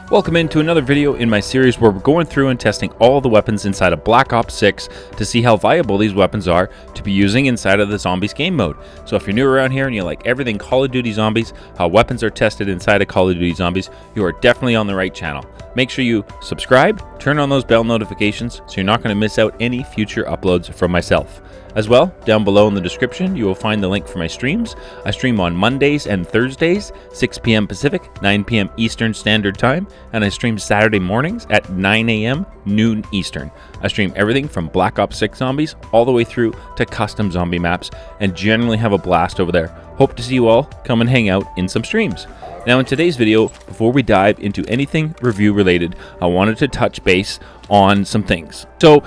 Welcome into another video in my series where we're going through and testing all the weapons inside of Black Ops 6 to see how viable these weapons are to be using inside of the Zombies game mode. So if you're new around here and you like everything Call of Duty Zombies, how weapons are tested inside of Call of Duty Zombies, you are definitely on the right channel. Make sure you subscribe, turn on those bell notifications so you're not going to miss out any future uploads from myself. As well, down below in the description, you will find the link for my streams. I stream on Mondays and Thursdays, 6 p.m. Pacific, 9 p.m. Eastern Standard Time, and I stream Saturday mornings at 9 a.m., noon Eastern. I stream everything from Black Ops 6 Zombies all the way through to custom zombie maps, and generally have a blast over there. Hope to see you all come and hang out in some streams. Now in today's video, before we dive into anything review related, I wanted to touch base on some things. So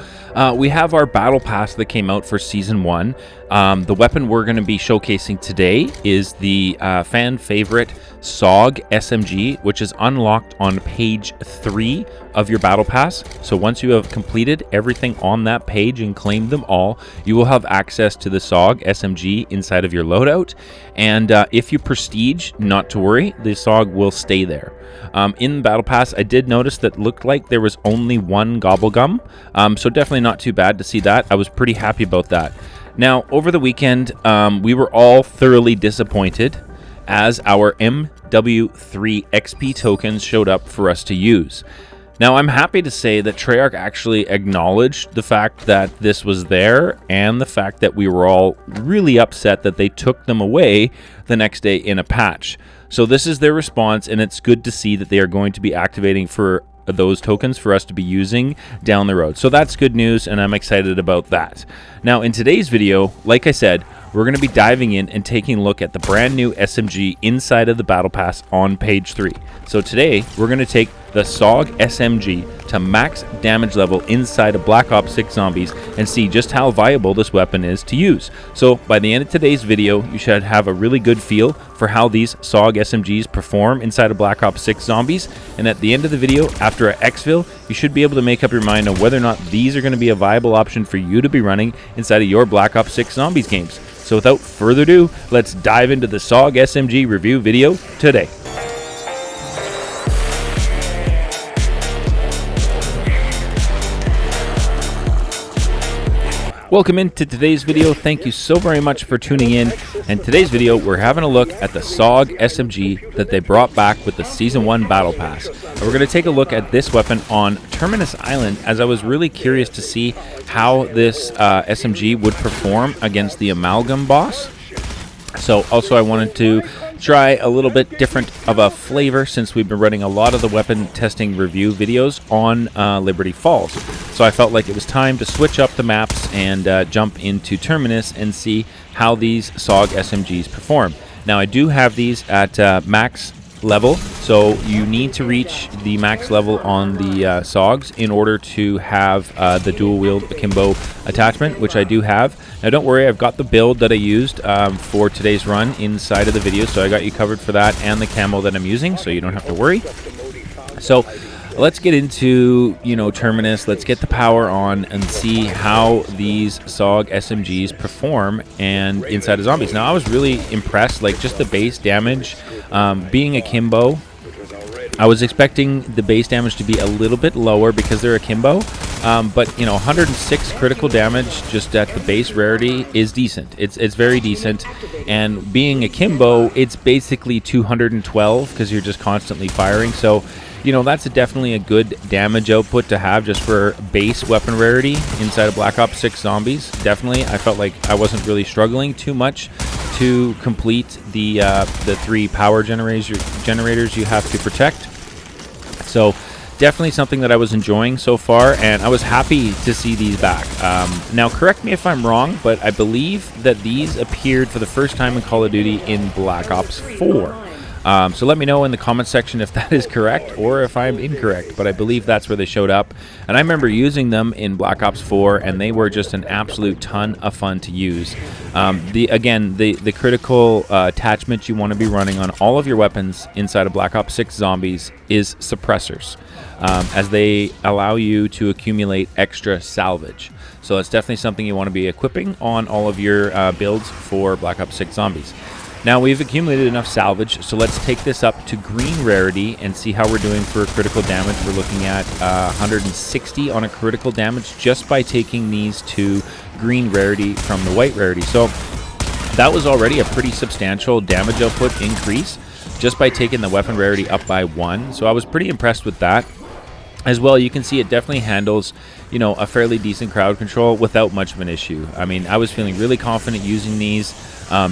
we have our Battle Pass that came out for Season 1. The weapon we're going to be showcasing today is the fan favorite Saug SMG, which is unlocked on page 3 of your Battle Pass. So once you have completed everything on that page and claimed them all, you will have access to the Saug SMG inside of your loadout. And if you prestige, not to worry, the Saug will stay there. In the Battle Pass, I did notice that looked like there was only one Gobblegum, so definitely not too bad to see that. I was pretty happy about that. Now, over the weekend, we were all thoroughly disappointed as our MW3 XP tokens showed up for us to use. Now, I'm happy to say that Treyarch actually acknowledged the fact that this was there and the fact that we were all really upset that they took them away the next day in a patch. So this is their response, and it's good to see that they are going to be activating for those tokens for us to be using down the road. So that's good news, and I'm excited about that. Now, in today's video, like I said, we're going to be diving in and taking a look at the brand new SMG inside of the Battle Pass on page 3. So today, we're going to take the Saug SMG to max damage level inside of Black Ops 6 Zombies and see just how viable this weapon is to use. So by the end of today's video, you should have a really good feel for how these Saug SMGs perform inside of Black Ops 6 Zombies. And at the end of the video, after an Exfil, you should be able to make up your mind on whether or not these are going to be a viable option for you to be running inside of your Black Ops 6 Zombies games. So without further ado, let's dive into the Saug SMG review video today. Welcome into today's video. Thank you so very much for tuning in. In today's video, we're having a look at the Saug SMG that they brought back with the Season 1 Battle Pass. And we're going to take a look at this weapon on Terminus Island, as I was really curious to see how this SMG would perform against the Amalgam boss. So also I wanted to try a little bit different of a flavor since we've been running a lot of the weapon testing review videos on Liberty Falls. So I felt like it was time to switch up the maps and jump into Terminus and see how these Saug SMGs perform. Now I do have these at max level, so you need to reach the max level on the Saugs in order to have the dual wield akimbo attachment, which I do have. Now don't worry, I've got the build that I used for today's run inside of the video, so I got you covered for that and the camo that I'm using, so you don't have to worry. So let's get into, Terminus. Let's get the power on and see how these Saug SMGs perform and inside of Zombies. Now, I was really impressed, like just the base damage, being akimbo. I was expecting the base damage to be a little bit lower because they're akimbo, but 106 critical damage just at the base rarity is decent. It's very decent, and being akimbo, it's basically 212 because you're just constantly firing. So that's definitely a good damage output to have just for base weapon rarity inside of Black Ops 6 Zombies. Definitely, I felt like I wasn't really struggling too much to complete the 3 power generators you have to protect. So definitely something that I was enjoying so far, and I was happy to see these back. Now, correct me if I'm wrong, but I believe that these appeared for the first time in Call of Duty in Black Ops 4. So let me know in the comment section if that is correct or if I'm incorrect, but I believe that's where they showed up. And I remember using them in Black Ops 4, and they were just an absolute ton of fun to use. The critical attachment you want to be running on all of your weapons inside of Black Ops 6 Zombies is suppressors, as they allow you to accumulate extra salvage. So that's definitely something you want to be equipping on all of your builds for Black Ops 6 Zombies. Now we've accumulated enough salvage, so let's take this up to green rarity and see how we're doing for critical damage. We're looking at 160 on a critical damage just by taking these to green rarity from the white rarity. So that was already a pretty substantial damage output increase just by taking the weapon rarity up by 1. So I was pretty impressed with that. As well, you can see it definitely handles, you know, a fairly decent crowd control without much of an issue. I mean, I was feeling really confident using these.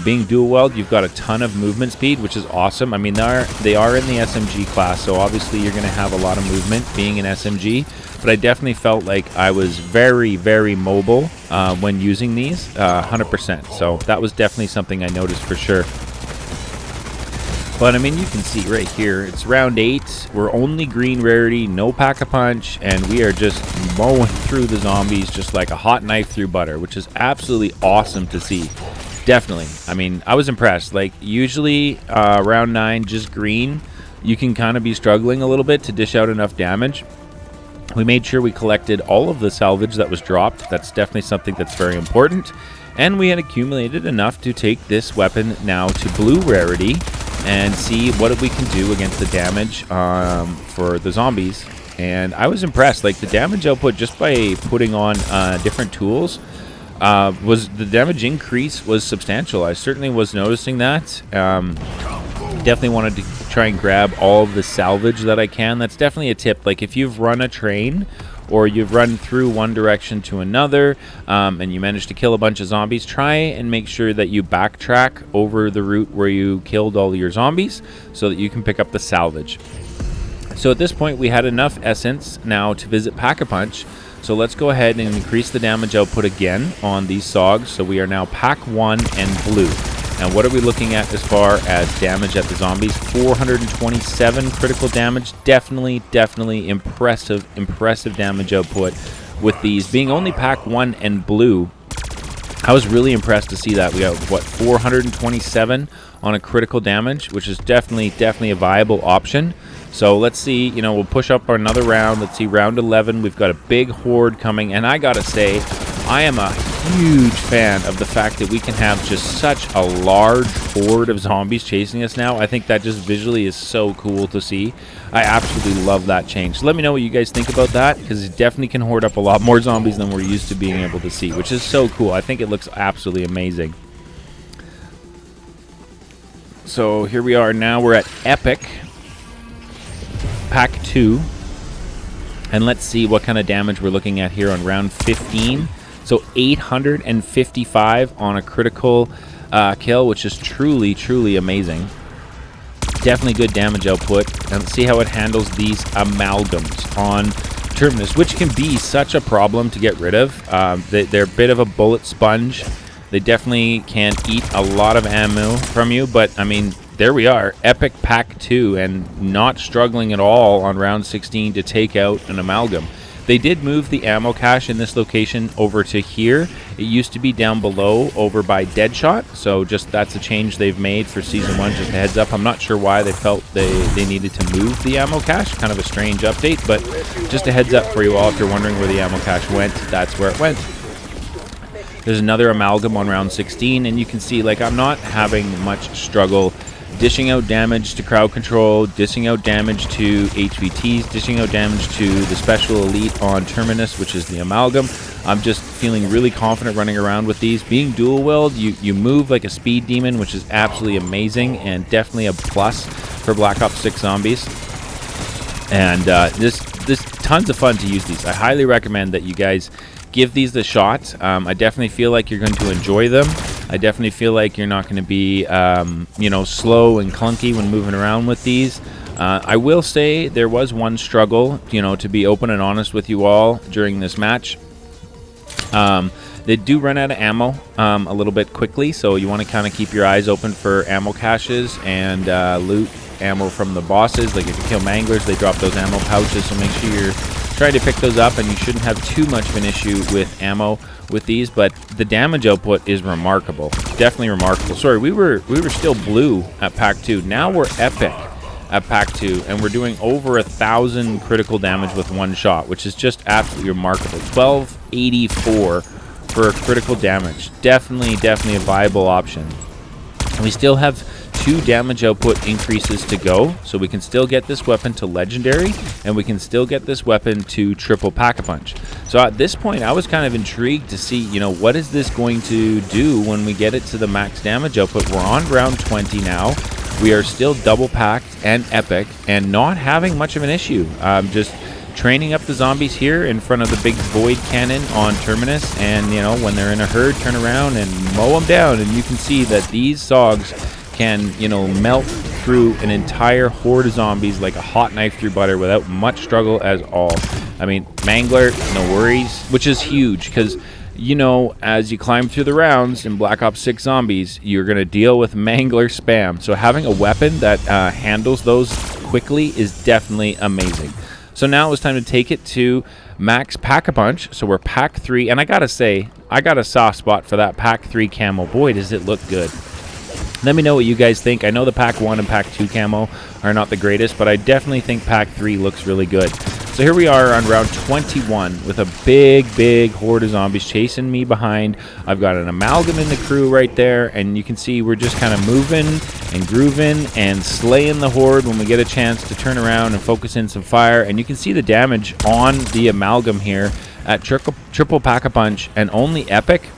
Being dual weld, you've got a ton of movement speed, which is awesome. I mean, they are in the SMG class, so obviously you're going to have a lot of movement being an SMG. But I definitely felt like I was very, very mobile when using these, 100%. So that was definitely something I noticed for sure. But I mean, you can see right here, it's round 8. We're only green rarity, no pack-a-punch, and we are just mowing through the zombies just like a hot knife through butter, which is absolutely awesome to see. Definitely. I mean, I was impressed. Like, usually round 9, just green, you can kind of be struggling a little bit to dish out enough damage. We made sure we collected all of the salvage that was dropped. That's definitely something that's very important. And we had accumulated enough to take this weapon now to blue rarity and see what we can do against the damage for the zombies. And I was impressed. Like, the damage output just by putting on different tools was the damage increase was substantial. I certainly was noticing that. Definitely wanted to try and grab all of the salvage that I can. That's definitely a tip. Like, if you've run a train or you've run through one direction to another and you manage to kill a bunch of zombies, try and make sure that you backtrack over the route where you killed all your zombies so that you can pick up the salvage. So at this point, we had enough essence now to visit Pack-a-Punch. So let's go ahead and increase the damage output again on these Saugs. So we are now Pack 1 and blue. And what are we looking at as far as damage at the zombies? 427 critical damage. Definitely impressive damage output with these. Being only Pack 1 and blue, I was really impressed to see that. We got, what, 427 on a critical damage, which is definitely a viable option. So let's see, you know, we'll push up another round. Let's see, round 11. We've got a big horde coming. And I gotta say, I am a huge fan of the fact that we can have just such a large horde of zombies chasing us now. I think that just visually is so cool to see. I absolutely love that change. So let me know what you guys think about that, because it definitely can horde up a lot more zombies than we're used to being able to see, which is so cool. I think it looks absolutely amazing. So here we are now. We're at Epic. Pack 2. And let's see what kind of damage we're looking at here on round 15. So 855 on a critical kill, which is truly amazing. Definitely good damage output. And let's see how it handles these amalgams on Terminus, which can be such a problem to get rid of. They're a bit of a bullet sponge. They definitely can eat a lot of ammo from you, but I mean, there we are, Epic Pack 2, and not struggling at all on round 16 to take out an amalgam. They did move the ammo cache in this location over to here. It used to be down below over by Deadshot, so just that's a change they've made for Season 1, just a heads up. I'm not sure why they felt they needed to move the ammo cache, kind of a strange update, but just a heads up for you all if you're wondering where the ammo cache went, that's where it went. There's another amalgam on round 16, and you can see, like, I'm not having much struggle dishing out damage to crowd control, dishing out damage to HVTs, dishing out damage to the special elite on Terminus, which is the amalgam. I'm just feeling really confident running around with these. Being dual wield, you move like a speed demon, which is absolutely amazing and definitely a plus for Black Ops 6 Zombies. And this tons of fun to use these. I highly recommend that you guys give these a shot. I definitely feel like you're going to enjoy them. I definitely feel like you're not going to be, you know, slow and clunky when moving around with these. I will say there was one struggle, you know, to be open and honest with you all during this match. They do run out of ammo a little bit quickly, so you want to kind of keep your eyes open for ammo caches and loot ammo from the bosses. Like if you kill manglers, they drop those ammo pouches, so make sure you're trying to pick those up, and you shouldn't have too much of an issue with ammo with these. But the damage output is remarkable, definitely remarkable. Sorry, we were still blue at Pack 2. Now we're Epic at Pack 2, and we're doing over 1,000 critical damage with one shot, which is just absolutely remarkable. 1284 for critical damage. Definitely a viable option. We still have 2 damage output increases to go, so we can still get this weapon to legendary, and we can still get this weapon to triple pack-a-punch. So at this point, I was kind of intrigued to see, you know, what is this going to do when we get it to the max damage output. We're on round 20 now. We are still double packed and epic, and not having much of an issue. Just training up the zombies here in front of the big void cannon on Terminus, and you know, when they're in a herd, turn around and mow them down, and you can see that these Saugs can, you know, melt through an entire horde of zombies like a hot knife through butter without much struggle at all. I mean, Mangler, no worries, which is huge because, you know, as you climb through the rounds in Black Ops 6 Zombies, you're going to deal with Mangler spam. So having a weapon that handles those quickly is definitely amazing. So now it's time to take it to max pack-a-punch. So we're pack 3, and I gotta say, I got a soft spot for that pack 3 camo. Boy, does it look good. Let me know what you guys think. I know the pack 1 and pack 2 camo are not the greatest, but I definitely think pack 3 looks really good. So here we are on round 21 with a big horde of zombies chasing me behind. I've got an amalgam in the crew right there, and you can see we're just kind of moving and grooving and slaying the horde when we get a chance to turn around and focus in some fire. And you can see the damage on the amalgam here at triple pack-a-punch and only epic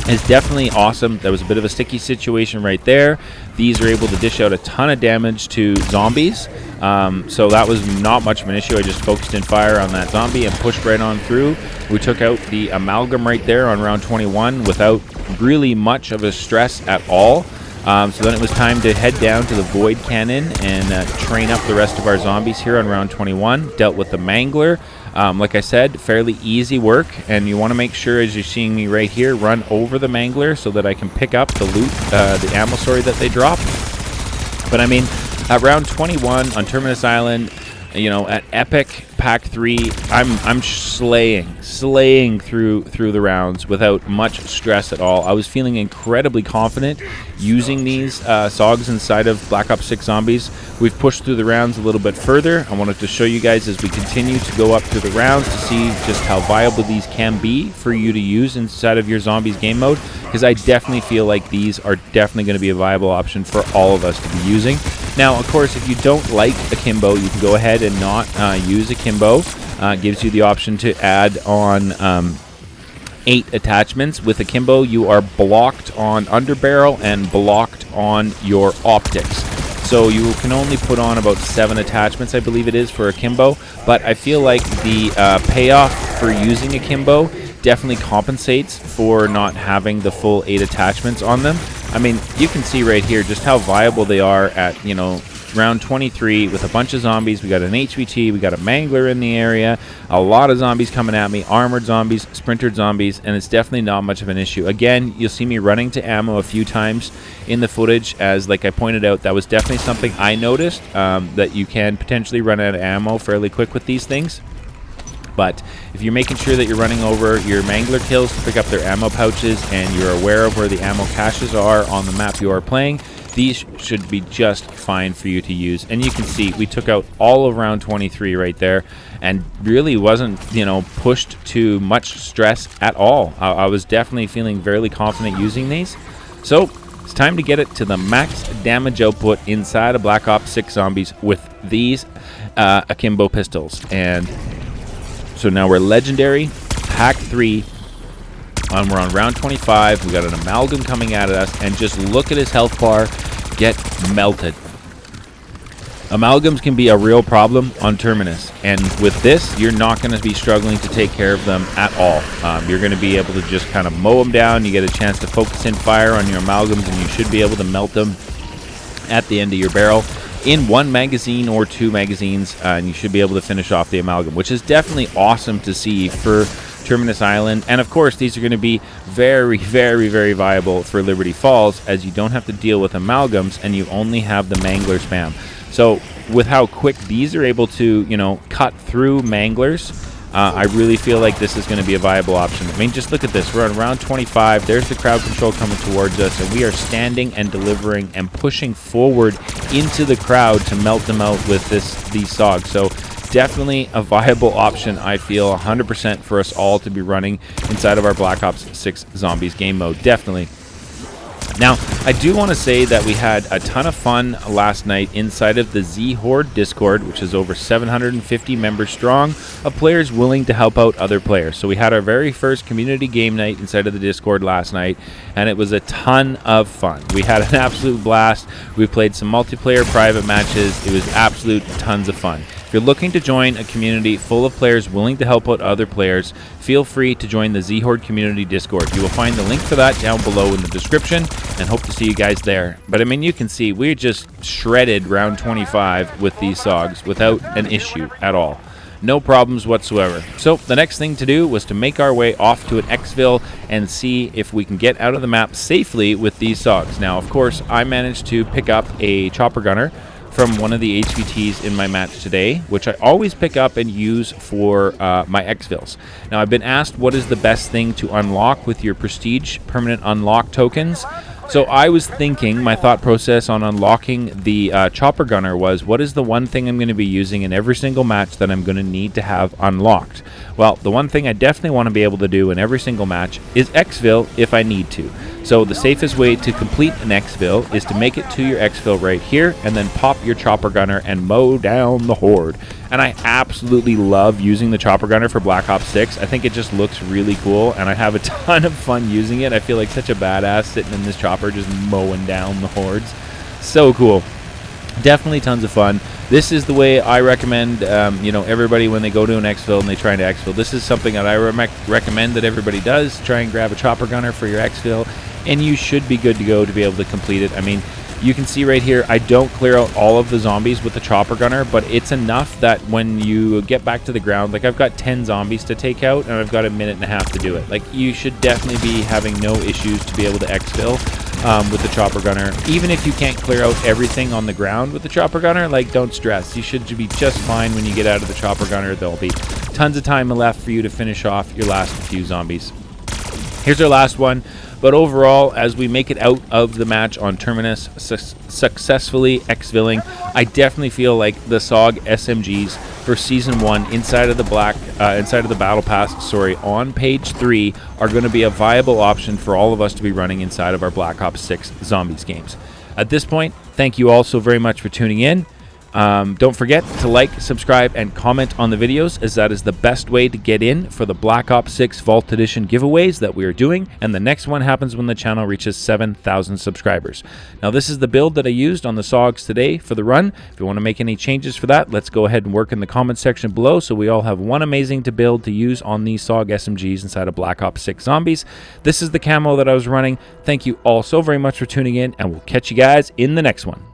is definitely awesome. That was a bit of a sticky situation right there. These are able to dish out a ton of damage to zombies. So that was not much of an issue. I just focused in fire on that zombie and pushed right on through. We took out the amalgam right there on round 21 without really much of a stress at all. So then it was time to head down to the void cannon and train up the rest of our zombies here on round 21. Dealt with the Mangler. Like I said, fairly easy work, and you want to make sure, as you're seeing me right here, run over the Mangler so that I can pick up the loot, the ammo, that they drop. But I mean, at round 21 on Terminus Island, you know, at epic pack 3, I'm slaying through the rounds without much stress at all. I was feeling incredibly confident using these Saugs inside of Black Ops 6 Zombies. We've pushed through the rounds a little bit further. I wanted to show you guys as we continue to go up through the rounds to see just how viable these can be for you to use inside of your Zombies game mode, because I definitely feel like these are definitely going to be a viable option for all of us to be using. Now, of course, if you don't like akimbo, you can go ahead and not use akimbo. Gives you the option to add on 8 attachments. With akimbo, you are blocked on underbarrel and blocked on your optics. So you can only put on about 7 attachments, I believe it is, for akimbo. But I feel like the payoff for using akimbo definitely compensates for not having the full 8 attachments on them. I mean, you can see right here just how viable they are at, you know, round 23 with a bunch of zombies. We got an HVT, we got a Mangler in the area, a lot of zombies coming at me, armored zombies, sprintered zombies, and it's definitely not much of an issue. Again, you'll see me running to ammo a few times in the footage, as like I pointed out, that was definitely something I noticed, that you can potentially run out of ammo fairly quick with these things. But if you're making sure that you're running over your Mangler kills to pick up their ammo pouches, and you're aware of where the ammo caches are on the map you are playing, these should be just fine for you to use. And you can see we took out all of round 23 right there, and really wasn't, you know, pushed to much stress at all. I was definitely feeling fairly confident using these. So it's time to get it to the max damage output inside of Black Ops 6 Zombies with these akimbo pistols. And so now we're legendary, pack 3. We're on round 25. We got an amalgam coming at us, and just look at his health bar get melted. Amalgams can be a real problem on Terminus, and with this, you're not going to be struggling to take care of them at all. You're going to be able to just kind of mow them down. You get a chance to focus in fire on your amalgams, and you should be able to melt them at the end of your barrel in 1 magazine or 2 magazines, and you should be able to finish off the amalgam, which is definitely awesome to see for Terminus Island. And of course, these are going to be very viable for Liberty Falls, as you don't have to deal with amalgams and you only have the Mangler spam. So with how quick these are able to, you know, cut through Manglers, I really feel like this is going to be a viable option. I mean, just look at this. We're on round 25. There's the crowd control coming towards us, and we are standing and delivering and pushing forward into the crowd to melt them out with these Saugs. So definitely a viable option, I feel, 100% for us all to be running inside of our Black Ops 6 Zombies game mode. Definitely. Now, I do want to say that we had a ton of fun last night inside of the Zhorde Discord, which is over 750 members strong of players willing to help out other players. So we had our very first community game night inside of the Discord last night, and it was a ton of fun. We had an absolute blast. We played some multiplayer private matches. It was absolute tons of fun. If you're looking to join a community full of players willing to help out other players, feel free to join the Zhorde community Discord. You will find the link for that down below in the description, and hope to see you guys there. But I mean, you can see we just shredded round 25 with these Saugs without an issue at all. No problems whatsoever. So the next thing to do was to make our way off to an Exfil and see if we can get out of the map safely with these Saugs. Now, of course, I managed to pick up a chopper gunner from one of the HVTs in my match today, which I always pick up and use for my Exfils. Now, I've been asked what is the best thing to unlock with your Prestige permanent unlock tokens. So I was thinking, my thought process on unlocking the chopper gunner was, what is the one thing I'm going to be using in every single match that I'm going to need to have unlocked? Well, the one thing I definitely want to be able to do in every single match is Exfil if I need to. So the safest way to complete an Exfil is to make it to your Exfil right here and then pop your chopper gunner and mow down the horde. And I absolutely love using the chopper gunner for Black Ops 6. I think it just looks really cool, and I have a ton of fun using it. I feel like such a badass sitting in this chopper just mowing down the hordes. So cool. Definitely tons of fun. This is the way I recommend, everybody when they go to an Exfil and they try to Exfil. This is something that I recommend that everybody does. Try and grab a chopper gunner for your Exfil, and you should be good to go to be able to complete it. I mean, you can see right here, I don't clear out all of the zombies with the chopper gunner, but it's enough that when you get back to the ground, like I've got 10 zombies to take out, and I've got a minute and a half to do it. Like, you should definitely be having no issues to be able to Exfil with the chopper gunner. Even if you can't clear out everything on the ground with the chopper gunner, like, don't stress. You should be just fine when you get out of the chopper gunner. There'll be tons of time left for you to finish off your last few zombies. Here's our last one. But overall, as we make it out of the match on Terminus, successfully Exfilling, I definitely feel like the Saug SMGs for Season 1 inside of the Battle Pass, on page 3 are going to be a viable option for all of us to be running inside of our Black Ops 6 Zombies games. At this point, thank you all so very much for tuning in. Don't forget to like, subscribe, and comment on the videos, as that is the best way to get in for the Black Ops 6 Vault Edition giveaways that we are doing, and the next one happens when the channel reaches 7,000 subscribers. Now, this is the build that I used on the Saugs today for the run. If you want to make any changes for that, let's go ahead and work in the comment section below, so we all have one amazing to build to use on these Saug SMGs inside of Black Ops 6 Zombies. This is the camo that I was running. Thank you all so very much for tuning in, and we'll catch you guys in the next one.